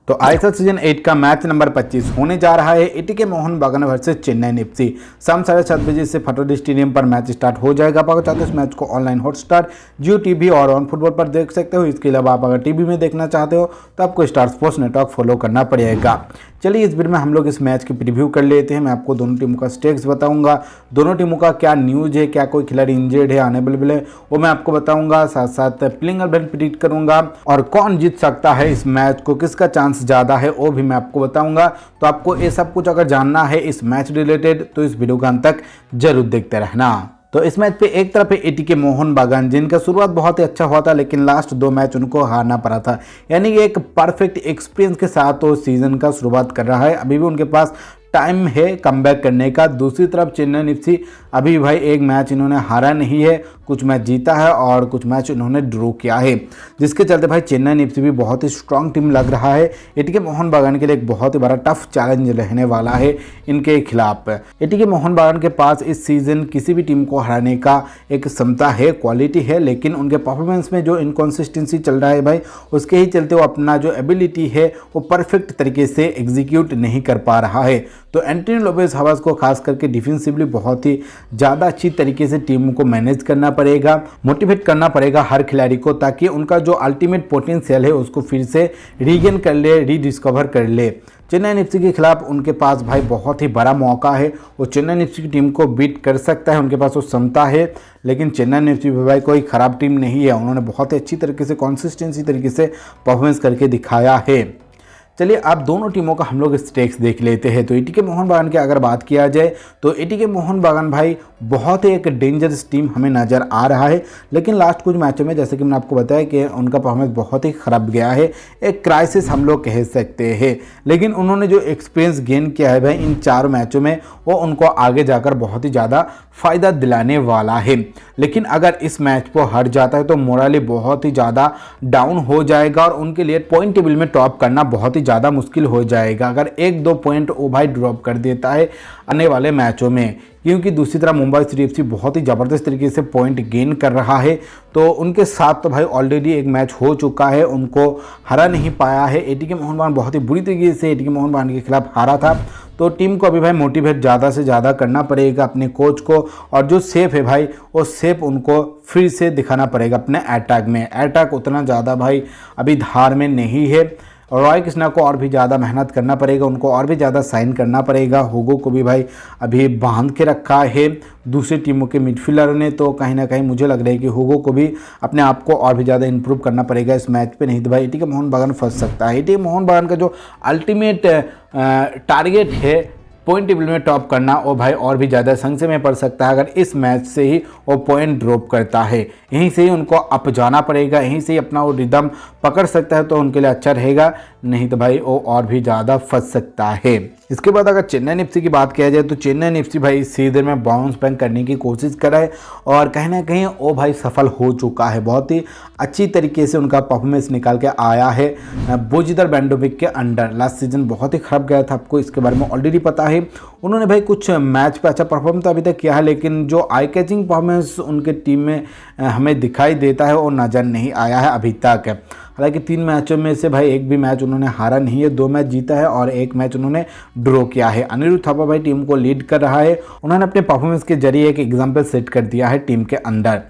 तो ISL season 8 का match number 25 होने जा रहा है एटीके मोहन बागान वर्सेस चेन्नई एफसी। शाम 7:30 बजे से फटोडी स्टेडियम पर मैच स्टार्ट हो जाएगा। आप अगर चाहते हो इस मैच को ऑनलाइन हॉटस्टार, जियो टीवी और ऑन फुटबॉल पर देख सकते हो। इसके अलावा आप अगर टीवी में देखना चाहते हो तो आपको स्टार स्पोर्ट्स नेटवर्क फॉलो करना पड़ेगा। चलिए इस वीडियो में हम लोग इस मैच की प्रीव्यू कर लेते हैं। मैं आपको दोनों टीमों का स्टेक्स बताऊंगा, दोनों टीमों का क्या न्यूज है, क्या कोई खिलाड़ी इंजर्ड है, अनेबल है, वो मैं आपको बताऊंगा। साथ साथ प्लेइंग 11 प्रेडिक्ट करूंगा और कौन जीत सकता है इस मैच को, किसका चांस ज़्यादा है वो भी मैं आपको बताऊंगा। तो आपको ये सब कुछ अगर जानना है इस मैच रिलेटेड तो इस वीडियो का अंत तक जरूर देखते रहना। तो इस मैच पे एक तरफ है एटीके मोहन बागान, जिनका शुरुआत बहुत ही अच्छा हुआ था लेकिन लास्ट 2 मैच उनको हारना पड़ा था। यानी कि एक परफेक्ट एक्सपीरियंस के साथ वो सीजन का शुरुआत कर रहा है। अभी भी उनके पास टाइम है कमबैक करने का। दूसरी तरफ चेन्नई एफसी अभी भाई एक मैच इन्होंने हारा नहीं है, कुछ मैच जीता है और कुछ मैच इन्होंने ड्रॉ किया है, जिसके चलते भाई चेन्नई एफसी भी बहुत ही स्ट्रांग टीम लग रहा है। एटीके मोहन बागान के लिए एक बहुत ही बड़ा टफ चैलेंज रहने वाला है इनके खिलाफ। एटीके मोहन बागान के पास इस सीजन किसी भी टीम को हराने का एक क्षमता है, क्वालिटी है, लेकिन उनके परफॉर्मेंस में जो इनकॉन्सिस्टेंसी चल रहा है भाई, उसके ही चलते वो अपना जो एबिलिटी है वो परफेक्ट तरीके से एग्जीक्यूट नहीं कर पा रहा है। तो एंटनी लोपेज हवास को खास करके डिफेंसिवली बहुत ही ज़्यादा अच्छी तरीके से टीम को मैनेज करना पड़ेगा, मोटिवेट करना पड़ेगा हर खिलाड़ी को, ताकि उनका जो अल्टीमेट पोटेंशियल है उसको फिर से रीगेन कर ले, रीडिस्कवर कर ले। चेन्नई एफसी के खिलाफ उनके पास भाई बहुत ही बड़ा मौका है, वो चेन्नई एफसी की टीम को बीट कर सकता है, उनके पास वो क्षमता है। लेकिन चेन्नई एफसी भाई कोई ख़राब टीम नहीं है, उन्होंने बहुत ही अच्छी तरीके से कंसिस्टेंसी तरीके से परफॉर्मेंस करके दिखाया है। चलिए आप दोनों टीमों का हम लोग स्टेक्स देख लेते हैं। तो एटीके मोहन बागान की अगर बात किया जाए तो एटीके मोहन बागान भाई बहुत ही एक डेंजरस टीम हमें नज़र आ रहा है, लेकिन लास्ट कुछ मैचों में जैसे कि मैंने आपको बताया कि उनका परफॉर्मेंस बहुत ही ख़राब गया है, एक क्राइसिस हम लोग कह सकते हैं। लेकिन उन्होंने जो एक्सपीरियंस गेन किया है भाई इन 4 मैचों में, वो उनको आगे जाकर बहुत ही ज़्यादा फ़ायदा दिलाने वाला है। लेकिन अगर इस मैच को हार जाता है तो मोराली बहुत ही ज़्यादा डाउन हो जाएगा और उनके लिए पॉइंट टेबल में टॉप करना बहुत ही ज़्यादा मुश्किल हो जाएगा अगर 1-2 पॉइंट वो भाई ड्रॉप कर देता है आने वाले मैचों में। क्योंकि दूसरी तरफ मुंबई सिटी एफसी बहुत ही ज़बरदस्त तरीके से पॉइंट गेन कर रहा है, तो उनके साथ तो भाई ऑलरेडी एक मैच हो चुका है, उनको हरा नहीं पाया है। एटीके मोहन बागान बहुत ही बुरी तरीके से एटीके मोहन बागान के खिलाफ हारा था। तो टीम को अभी भाई मोटिवेट ज़्यादा से ज़्यादा करना पड़ेगा अपने कोच को, और जो सेफ है भाई वो सेफ उनको फिर से दिखाना पड़ेगा अपने अटैक में। अटैक उतना ज़्यादा भाई अभी धार में नहीं है। रॉय कृष्णा को और भी ज़्यादा मेहनत करना पड़ेगा, उनको और भी ज़्यादा साइन करना पड़ेगा। हुगो को भी भाई अभी बांध के रखा है दूसरी टीमों के मिडफील्डर ने, तो कहीं ना कहीं मुझे लग रहा है कि हुगो को भी अपने आप को और भी ज़्यादा इंप्रूव करना पड़ेगा इस मैच पे, नहीं तो भाई एटीके मोहन बागान फंस सकता है। एटीके मोहन बागान का जो अल्टीमेट टारगेट है पॉइंट टेबल में टॉप करना, वो भाई और भी ज़्यादा संशय में पड़ सकता है अगर इस मैच से ही वो पॉइंट ड्रॉप करता है। यहीं से ही उनको अप जाना पड़ेगा, यहीं से ही अपना वो रिदम पकड़ सकता है तो उनके लिए अच्छा रहेगा, नहीं तो भाई वो और भी ज़्यादा फंस सकता है। इसके बाद अगर चेन्नई एफसी की बात किया जाए तो चेन्नई एफसी भाई इस सीजन में बाउंस बैक करने की कोशिश कर रहा है और कहीं ना कहीं वो भाई सफल हो चुका है। बहुत ही अच्छी तरीके से उनका परफॉर्मेंस निकाल के आया है बोजिदर बैंडोविक के अंडर। लास्ट सीजन बहुत ही खराब गया था, आपको इसके बारे में ऑलरेडी पता है। उन्होंने भाई कुछ मैच पे अच्छा परफॉर्म तो अभी तक किया है, लेकिन जो आई कैचिंग परफॉर्मेंस उनके टीम में हमें दिखाई देता है वो नज़र नहीं आया है अभी तक। हालांकि 3 मैचों में से भाई एक भी मैच उन्होंने हारा नहीं है, 2 मैच जीता है और 1 मैच उन्होंने ड्रॉ किया है। अनिरुद्ध थापा भाई टीम को लीड कर रहा है, उन्होंने अपने परफॉर्मेंस के जरिए एक एग्जाम्पल सेट कर दिया है टीम के अंदर।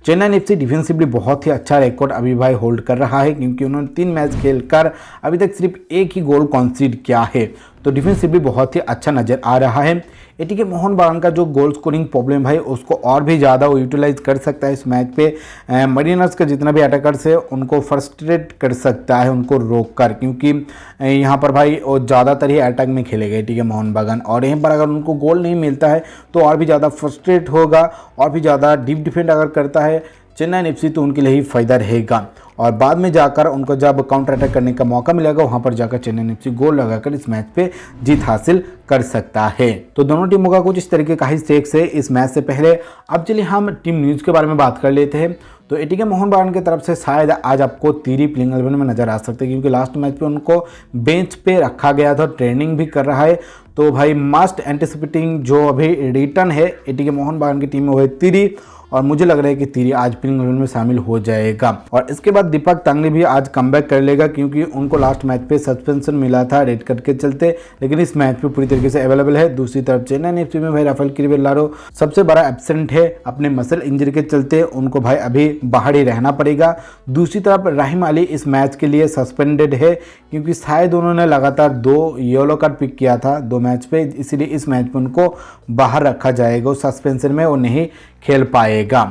चेन्नई एफसी डिफेंसिवली बहुत ही अच्छा रिकॉर्ड अभी भाई होल्ड कर रहा है, क्योंकि उन्होंने 3 मैच खेलकर अभी तक सिर्फ 1 ही गोल कंसीड किया है, तो डिफेंसिवली बहुत ही अच्छा नज़र आ रहा है। एटीके मोहन बागान का जो गोल स्कोरिंग प्रॉब्लम है उसको और भी ज़्यादा वो यूटिलाइज कर सकता है इस मैच पे। मरीनर्स का जितना भी अटैकर्स है उनको फ्रस्ट्रेट कर सकता है उनको रोक कर, क्योंकि यहाँ पर भाई वो ज़्यादातर ही अटैक में खेलेगा एटीके मोहन बागान, और यहीं पर अगर उनको गोल नहीं मिलता है तो और भी ज़्यादा फ्रस्ट्रेट होगा, और भी ज़्यादा डीप डिफेंड अगर करता है चेन्नई एफसी तो उनके लिए ही फ़ायदा रहेगा। और बाद में जाकर उनको जब काउंटर अटैक करने का मौका मिलेगा वहाँ पर जाकर चेन्नई एफसी गोल लगाकर इस मैच पे जीत हासिल कर सकता है। तो दोनों टीमों का कुछ इस तरीके का ही स्टेक्स है इस मैच से पहले। अब चलिए हम टीम न्यूज़ के बारे में बात कर लेते हैं। तो एटीके मोहन बागान की तरफ से शायद आज आपको तीरी प्लेइंग 11 में नज़र आ सकते हैं, क्योंकि लास्ट मैच पे उनको बेंच पे रखा गया था, ट्रेनिंग भी कर रहा है। तो भाई मस्ट एंटिसिपेटिंग जो अभी रिटर्न है एटीके मोहन बागान की टीम में वो है तीरी, और मुझे लग रहा है कि तिरी आज प्लेइंग 11 में शामिल हो जाएगा। और इसके बाद दीपक तांगड़ी भी आज कमबैक कर लेगा, क्योंकि उनको लास्ट मैच पे सस्पेंशन मिला था रेड कार्ड के चलते, लेकिन इस मैच पे पूरी तरीके से अवेलेबल है। दूसरी तरफ चेन्नई एफसी में भाई राफेल क्रिवेलारो सबसे बड़ा एब्सेंट है, अपने मसल इंजरी के चलते उनको भाई अभी बाहर ही रहना पड़ेगा। दूसरी तरफ रहीम अली इस मैच के लिए सस्पेंडेड है, क्योंकि शायद उन्होंने लगातार 2 येलो कार्ड पिक किया था 2 मैच पे, इसीलिए इस मैच में उनको बाहर रखा जाएगा। सस्पेंशन में वो नहीं खेल पाएगा।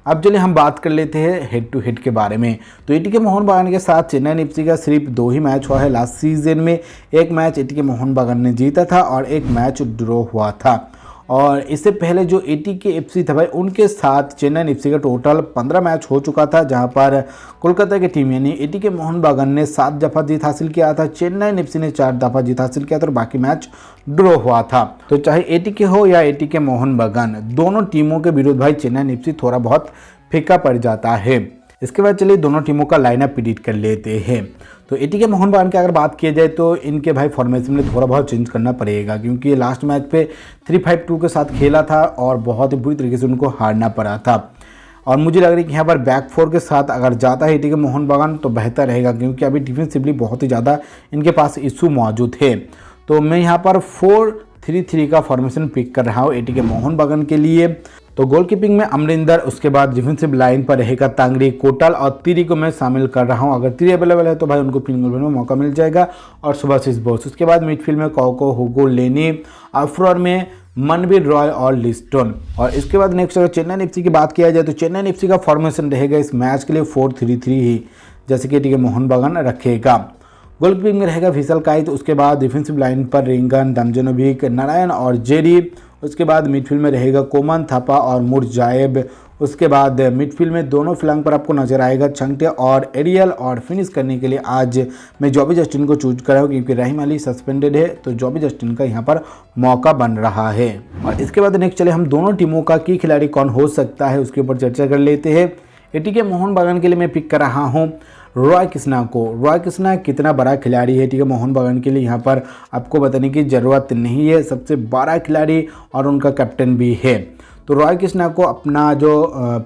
अब चलिए हम बात कर लेते हैं हेड टू हेड के बारे में। तो एटीके मोहन बागान के साथ चेन्नई एफसी का सिर्फ 2 ही मैच हुआ है लास्ट सीजन में। एक मैच एटीके मोहन बागान ने जीता था और एक मैच ड्रॉ हुआ था। और इससे पहले जो एटीके एफसी था भाई, उनके साथ चेन्नई एफसी का टोटल 15 मैच हो चुका था, जहां पर कोलकाता की टीम यानी एटीके मोहन बागान ने 7 दफ़ा जीत हासिल किया था, चेन्नई एफसी ने 4 दफ़ा जीत हासिल किया था और बाकी मैच ड्रॉ हुआ था। तो चाहे एटीके हो या एटीके मोहन बागान, दोनों टीमों के विरुद्ध भाई चेन्नई एफसी थोड़ा बहुत फीका पड़ जाता है। इसके बाद चलिए दोनों टीमों का लाइनअप प्रेडिक्ट कर लेते हैं। तो एटीके मोहन बागान की अगर बात की जाए तो इनके भाई फॉर्मेशन में थोड़ा बहुत चेंज करना पड़ेगा, क्योंकि लास्ट मैच पे 3-5-2 के साथ खेला था और बहुत ही बुरी तरीके से उनको हारना पड़ा था। और मुझे लग रहा है कि यहाँ पर बैक 4 के साथ अगर जाता है एटीके मोहन बागान तो बेहतर रहेगा, क्योंकि अभी डिफेंसिवली बहुत ही ज़्यादा इनके पास इशू मौजूद है। तो मैं यहाँ पर 4-3-3 का फॉर्मेशन पिक कर रहा हूँ एटीके मोहन बागान के लिए। तो गोलकीपिंग में अमरिंदर, उसके बाद डिफेंसिव लाइन पर रहेगा तांगड़ी, कोटल और तिरी को मैं शामिल कर रहा हूं। अगर तिरी अवेलेबल है तो भाई उनको प्लेइंग 11 में मौका मिल जाएगा, और सुभाशिष बोस। उसके बाद मिडफील्ड में कौको, हुगो, लेनी, अफ्रोर में मनवीर रॉय और लिस्टन। और इसके बाद नेक्स्ट अगर चेन्नई एफसी की बात किया जाए तो चेन्नई एफसी का फॉर्मेशन रहेगा इस मैच के लिए 4-3-3 ही, जैसे कि एटीके मोहन बागान रखेगा। गोलकीपिंग में रहेगा फिसल काइट, उसके बाद डिफेंसिव लाइन पर रिंगन, दमजनोविक, नारायण और जेरी। उसके बाद मिडफील्ड में रहेगा कोमन थापा और मुरजाएब। उसके बाद मिडफील्ड में दोनों फ्लैंक पर आपको नजर आएगा छंगटे और एरियल। और फिनिश करने के लिए आज मैं जॉबी जस्टिन को चूज कर रहा हूँ, क्योंकि रहीम अली सस्पेंडेड है, तो जॉबी जस्टिन का यहाँ पर मौका बन रहा है। और इसके बाद नेक्स्ट चले हम दोनों टीमों का की खिलाड़ी कौन हो सकता है उसके ऊपर चर्चा कर लेते हैं। एटीके मोहन बागान के लिए मैं पिक कर रहा हूँ रॉय कृष्णा को। रॉय कृष्णा कितना बड़ा खिलाड़ी है, ठीक है, मोहन बागान के लिए यहाँ पर आपको बताने की ज़रूरत नहीं है। सबसे बड़ा खिलाड़ी और उनका कैप्टन भी है। तो रॉय कृष्णा को अपना जो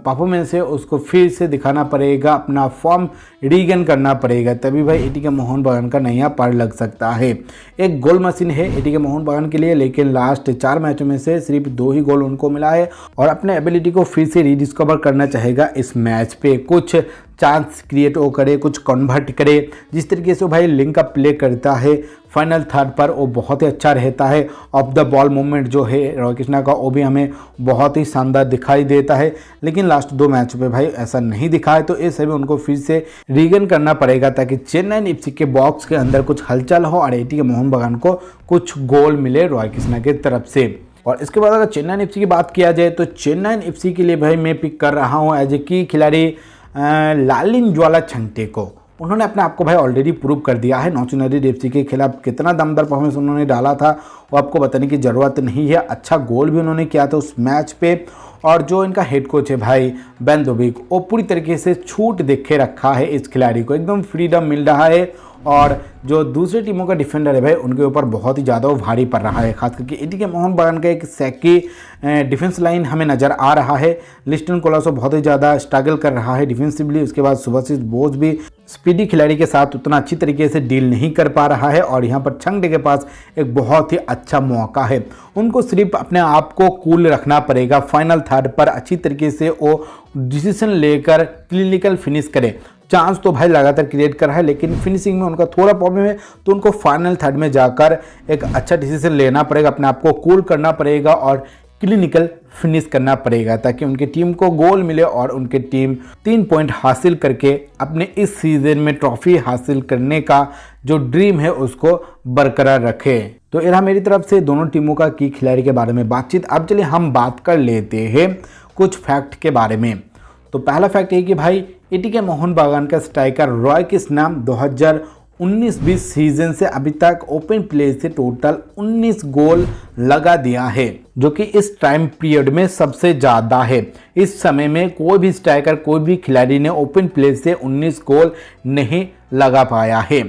परफॉर्मेंस है उसको फिर से दिखाना पड़ेगा, अपना फॉर्म रीगेन करना पड़ेगा, तभी भाई एटीके मोहन बागान का नया पार लग सकता है। एक गोल मशीन है एटीके मोहन बागान के लिए, लेकिन लास्ट 4 मैचों में से सिर्फ 2 ही गोल उनको मिला है, और अपने एबिलिटी को फिर से रीडिस्कवर करना चाहेगा इस मैच पे। कुछ चांस क्रिएट वो करे, कुछ कन्वर्ट करे, जिस तरीके से वो भाई लिंक अप प्ले करता है फाइनल थर्ड पर वो बहुत ही अच्छा रहता है। ऑफ द बॉल मूवमेंट जो है रॉय कृष्णा का वो भी हमें बहुत ही शानदार दिखाई देता है, लेकिन लास्ट 2 मैच पे भाई ऐसा नहीं दिखा है। तो इस समय उनको फिर से रीगेन करना पड़ेगा, ताकि चेन्नई एफसी के बॉक्स के अंदर कुछ हलचल हो और एटीके मोहन बागान को कुछ गोल मिले रॉय कृष्णा की तरफ से। और इसके बाद अगर चेन्नई एफसी की बात किया जाए तो चेन्नई एफसी के लिए भाई मैं पिक कर रहा हूँ एज ए की खिलाड़ी लालिन ज्वाला छंगटे को। उन्होंने अपने आप को भाई ऑलरेडी प्रूव कर दिया है। नौचुनरी एफसी के खिलाफ कितना दमदार परफॉर्मेंस उन्होंने डाला था वो आपको बताने की ज़रूरत नहीं है। अच्छा गोल भी उन्होंने किया था उस मैच पे। और जो इनका हेड कोच है भाई बेंदोविक, वो पूरी तरीके से छूट देखे रखा है इस खिलाड़ी को, एकदम फ्रीडम मिल रहा है। और जो दूसरी टीमों का डिफेंडर है भाई उनके ऊपर बहुत ही ज़्यादा भारी पड़ रहा है, खास करके एटीके मोहन बागान का एक सैकी डिफेंस लाइन हमें नज़र आ रहा है। लिस्टन कोलासो बहुत ही ज़्यादा स्ट्रगल कर रहा है डिफेंसिवली। उसके बाद सुभाशिष बोस भी स्पीडी खिलाड़ी के साथ उतना अच्छी तरीके से डील नहीं कर पा रहा है, और यहाँ पर छंगटे के पास एक बहुत ही अच्छा मौका है। उनको सिर्फ अपने आप को कूल रखना पड़ेगा, फाइनल थर्ड पर अच्छी तरीके से वो डिसीजन लेकर क्लिनिकल फिनिश करे। चांस तो भाई लगातार क्रिएट कर रहा है, लेकिन फिनिशिंग में उनका थोड़ा प्रॉब्लम है, तो उनको फाइनल थर्ड में जाकर एक अच्छा डिसीजन लेना पड़ेगा, अपने आप को कूल करना पड़ेगा और क्लिनिकल फिनिश करना पड़ेगा, ताकि उनकी टीम को गोल मिले और उनकी टीम 3 पॉइंट हासिल करके अपने इस सीजन में ट्रॉफी हासिल करने का जो ड्रीम है उसको बरकरार रखे। तो यह मेरी तरफ से दोनों टीमों का की खिलाड़ी के बारे में बातचीत। अब चलिए हम बात कर लेते हैं कुछ फैक्ट के बारे में। तो पहला फैक्ट है कि भाई एटीके मोहन बागान का स्ट्राइकर रॉय कृष्णा 2019-20 सीजन से अभी तक ओपन प्ले से टोटल 19 गोल लगा दिया है, जो कि इस टाइम पीरियड में सबसे ज़्यादा है। इस समय में कोई भी स्ट्राइकर, कोई भी खिलाड़ी ने ओपन प्ले से 19 गोल नहीं लगा पाया है।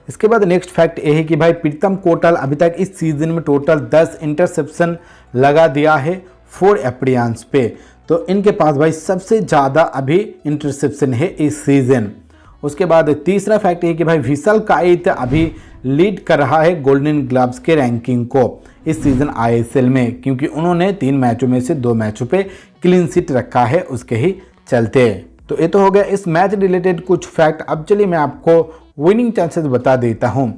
इसके बाद नेक्स्ट फैक्ट ये है कि भाई प्रीतम कोटल अभी तक इस सीजन में टोटल 10 इंटरसेप्शन लगा दिया है। 4 अप्रियांस पे। तो इनके पास भाई सबसे ज़्यादा अभी इंटरसेप्शन है इस सीज़न। उसके बाद तीसरा फैक्ट ये कि भाई विशाल काइट अभी लीड कर रहा है गोल्डन ग्लव्स के रैंकिंग को इस सीज़न आईएसएल में, क्योंकि उन्होंने 3 मैचों में से 2 मैचों पे क्लीन शीट रखा है उसके ही चलते। तो ये तो हो गया इस मैच रिलेटेड कुछ फैक्ट। अब चलिए मैं आपको विनिंग चांसेस बता देता हूँ।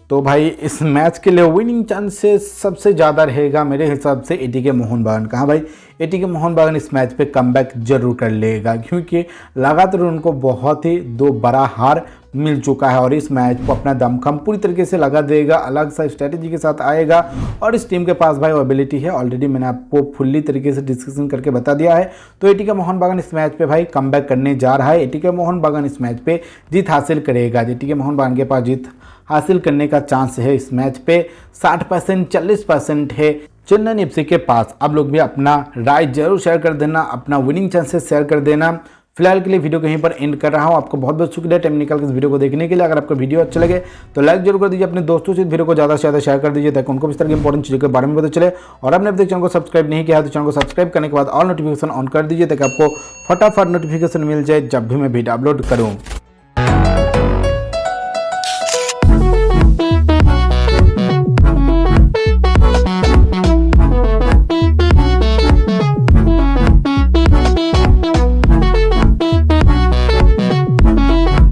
तो भाई इस मैच के लिए विनिंग चांसेस सबसे ज़्यादा रहेगा मेरे हिसाब से एटीके मोहन बागान का। हाँ भाई, एटीके मोहन बागान इस मैच पे कमबैक जरूर कर लेगा, क्योंकि लगातार उनको बहुत ही 2 बड़ा हार मिल चुका है और इस मैच को अपना दमखम पूरी तरीके से लगा देगा, अलग सा स्ट्रेटेजी के साथ आएगा। और इस टीम के पास भाई एबिलिटी है, ऑलरेडी मैंने आपको फुल्ली तरीके से डिस्कशन करके बता दिया है। तो एटीके मोहन बागान इस मैच पे भाई कमबैक करने जा रहा है। एटीके मोहन बागान इस मैच पे जीत हासिल करेगा। एटीके मोहन बागान के पास जीत हासिल करने का चांस है इस मैच पे 60% 40% है चेन्नई एफसी के पास। आप लोग भी अपना राय जरूर शेयर कर देना, अपना विनिंग चांसेस शेयर कर देना। फिलहाल के लिए वीडियो कहीं पर एंड कर रहा हूं। आपको बहुत बहुत शुक्रिया टाइम निकाल के इस वीडियो को देखने के लिए। अगर आपको वीडियो अच्छा लगे तो लाइक जरूर कर दीजिए, अपने दोस्तों से इस वीडियो को ज़्यादा से ज़्यादा शेयर कर दीजिए, ताकि उनको इस तरह की इंपॉर्टेंट चीज़ों के बारे में पता चले। और आपने अभी तक चैनल को सब्सक्राइब नहीं किया है तो चैनल को सब्सक्राइब करने के बाद ऑल नोटिफिकेशन ऑन कर दीजिए, ताकि आपको फटाफट नोटिफिकेशन मिल जाए जब भी मैं वीडियो अपलोड करूँ।